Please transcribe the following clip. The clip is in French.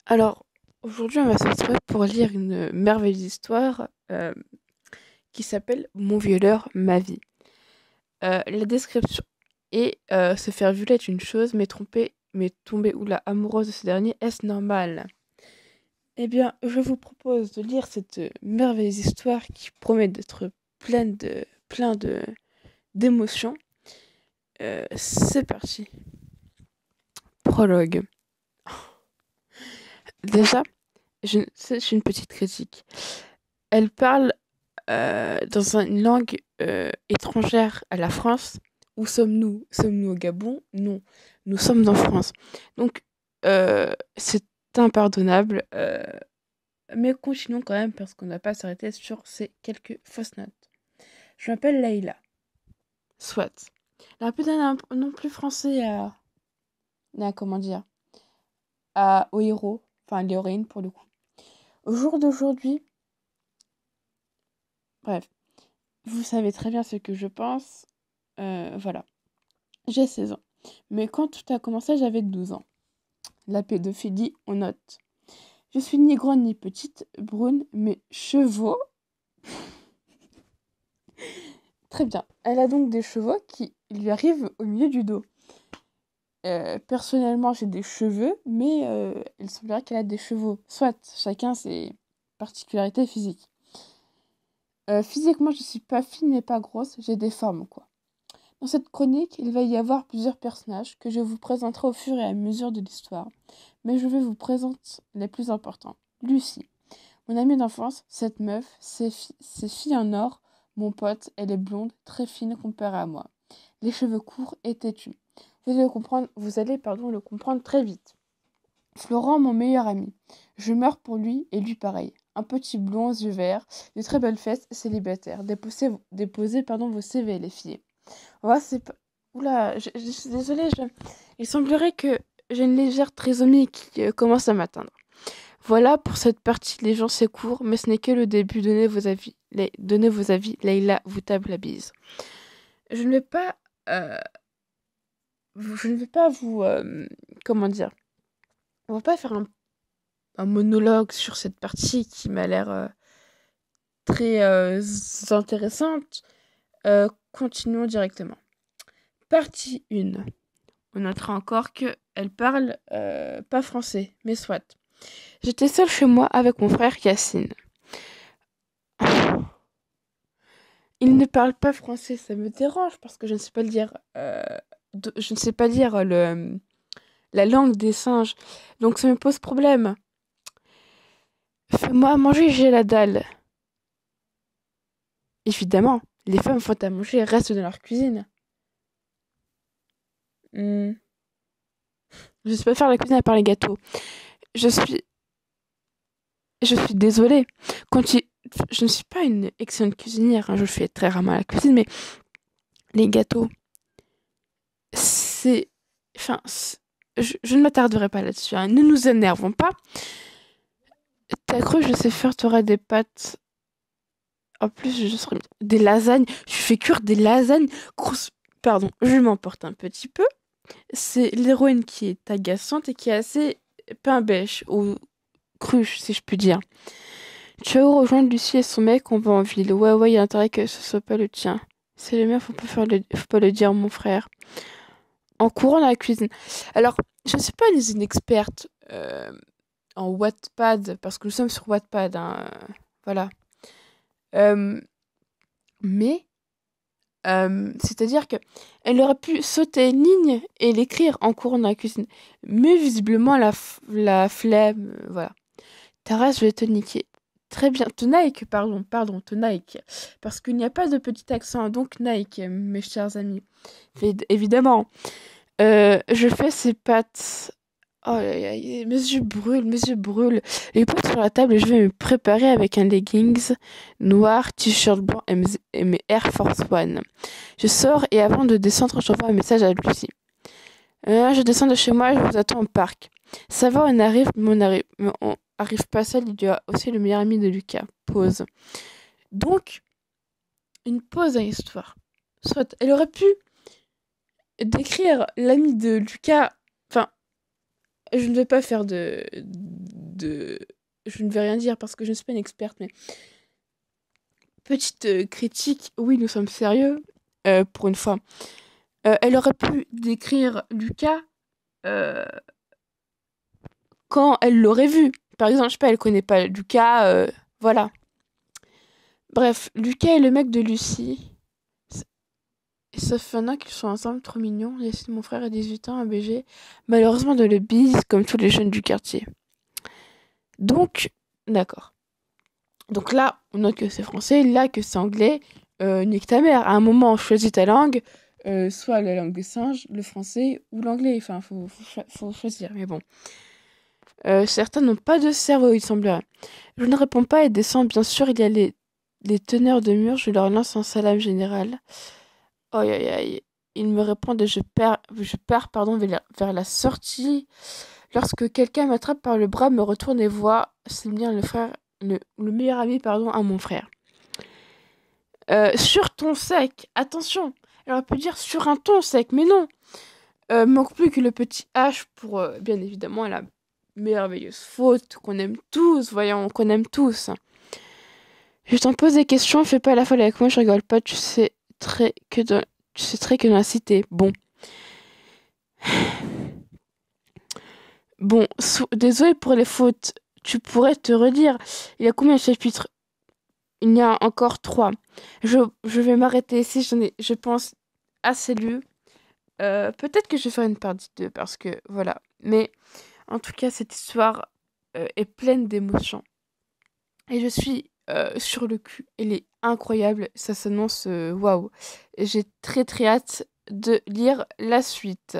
Alors, aujourd'hui, on va se retrouver pour lire une merveilleuse histoire qui s'appelle Mon violeur, ma vie. La description est se faire violer est une chose, mais tomber ou la amoureuse de ce dernier, est-ce normal? Eh bien, je vous propose de lire cette merveilleuse histoire qui promet d'être plein de d'émotions. C'est parti. Prologue. Déjà, c'est une petite critique. Elle parle dans une langue étrangère à la France. Où sommes-nous? Sommes-nous au Gabon? Non, nous sommes en France. Donc, c'est impardonnable. Mais continuons quand même parce qu'on n'a pas à s'arrêter sur ces quelques fausses notes. Je m'appelle Leïla. Soit. Elle a peut-être un nom plus français comment dire, au héros, enfin l'héroïne pour le coup. Au jour d'aujourd'hui, bref, vous savez très bien ce que je pense. Voilà. J'ai 16 ans. Mais quand tout a commencé, j'avais 12 ans. La pédophilie, on note. Je suis ni grande ni petite, brune, mais chevaux. Très bien. Elle a donc des chevaux qui lui arrivent au milieu du dos. Personnellement, j'ai des cheveux, mais il semblerait qu'elle a des chevaux. Soit, chacun ses particularités physiques. Physiquement, je suis pas fine et pas grosse, j'ai des formes, quoi. Dans cette chronique, il va y avoir plusieurs personnages que je vous présenterai au fur et à mesure de l'histoire, mais je vais vous présenter les plus importants. Lucie, mon amie d'enfance, cette meuf, ses filles en or, mon pote, elle est blonde, très fine comparée à moi. Les cheveux courts et têtus. Vous allez le comprendre très vite. Florent, mon meilleur ami. Je meurs pour lui et lui pareil. Un petit blond aux yeux verts, de très belles fesses, célibataire. Déposez vos CV, les filles. Ouais, c'est pas... Oula, je suis désolée, il semblerait que j'ai une légère trisomie qui commence à m'atteindre. Voilà pour cette partie, les gens c'est court, mais ce n'est que le début. Donnez vos avis, Leïla vous tape la bise. Je ne vais pas... euh, je ne vais pas vous... comment dire? On va pas faire un monologue sur cette partie qui m'a l'air très intéressante. Continuons directement. Partie 1. On notera encore qu'elle parle pas français, mais soit. J'étais seule chez moi avec mon frère Yacine. Il ne parle pas français, ça me dérange parce que je ne sais pas le dire. Je ne sais pas lire la langue des singes, donc ça me pose problème. Fais-moi à manger, j'ai la dalle. Évidemment, les femmes font à manger et restent dans leur cuisine. Hmm. Je ne sais pas faire la cuisine à part les gâteaux. Je suis, je suis désolée. Quand il- Je ne suis pas une excellente cuisinière, hein, je fais très rarement la cuisine, mais les gâteaux, c'est... Enfin, je ne m'attarderai pas là-dessus, hein. Ne nous énervons pas. T'as cru que je sais faire, t'auras des pâtes. En plus, je serais... Des lasagnes. Je fais cuire des lasagnes. Pardon, je m'emporte un petit peu. C'est l'héroïne qui est agaçante et qui est assez pain bêche, ou cruche, si je puis dire. Ciao, rejoindre Lucie et son mec, on va en ville. Ouais, ouais, il y a intérêt que ce soit pas le tien. C'est le mien, faut pas le dire, mon frère. En courant dans la cuisine. Alors, je ne suis pas une experte en Wattpad, parce que nous sommes sur Wattpad, hein, voilà. Euh, mais, c'est-à-dire que elle aurait pu sauter une ligne et l'écrire en courant dans la cuisine. Mais visiblement, la flemme, voilà. Thérèse, je vais te niquer. Très bien. Te Nike, pardon, te Nike. Parce qu'il n'y a pas de petit accent, donc Nike, mes chers amis. Évidemment. Je fais ces pâtes. Oh, aïe, aïe, mes yeux brûlent, mes yeux brûlent. Les pâtes sur la table et je vais me préparer avec un leggings noir, t-shirt blanc et mes Air Force One. Je sors et avant de descendre, j'envoie un message à Lucie. Je descends de chez moi, je vous attends au parc. Ça va, mais on arrive pas seul, il y a aussi le meilleur ami de Lucas. Pause. Donc, une pause dans l'histoire. Soit, elle aurait pu décrire l'ami de Lucas. Enfin, je ne vais pas faire de... Je ne vais rien dire parce que je ne suis pas une experte, mais petite critique, oui, nous sommes sérieux, pour une fois. Elle aurait pu décrire Lucas euh, quand elle l'aurait vu. Par exemple, je sais pas, elle connaît pas Lucas, voilà. Bref, Lucas est le mec de Lucie. Et ça fait un an qu'ils sont ensemble, trop mignons. Laissez mon frère à 18 ans, un BG. Malheureusement, de le bise comme tous les jeunes du quartier. Donc, d'accord. Donc là, on note que c'est français, là que c'est anglais. Nique ta mère. À un moment, choisis ta langue. Soit la langue des singes, le français ou l'anglais. Enfin, faut choisir. Mais bon. Certains n'ont pas de cerveau, il semblerait. Je ne réponds pas et descends. Bien sûr, il y a les teneurs de mur. Je leur lance un salam général. Aïe aïe aïe. Ils me répondent et je pars pardon, vers la sortie. Lorsque quelqu'un m'attrape par le bras, me retourne et voit, c'est bien le meilleur ami, pardon, à mon frère. Sur ton sec, attention, elle aurait pu dire sur un ton sec, mais non. Manque plus que le petit H pour, bien évidemment, la merveilleuse faute qu'on aime tous, voyons, qu'on aime tous. Je t'en pose des questions, fais pas la folle avec moi, je rigole pas, tu sais très que dans la cité. Bon. Bon, désolé pour les fautes. Tu pourrais te redire. Il y a combien de chapitres? Il y a encore 3. Je vais m'arrêter ici. J'en ai, je pense, assez lu. Peut-être que je vais faire une partie 2 parce que voilà. Mais en tout cas, cette histoire est pleine d'émotions. Et je suis sur le cul. Elle est incroyable. Ça s'annonce waouh. Et j'ai très très hâte de lire la suite.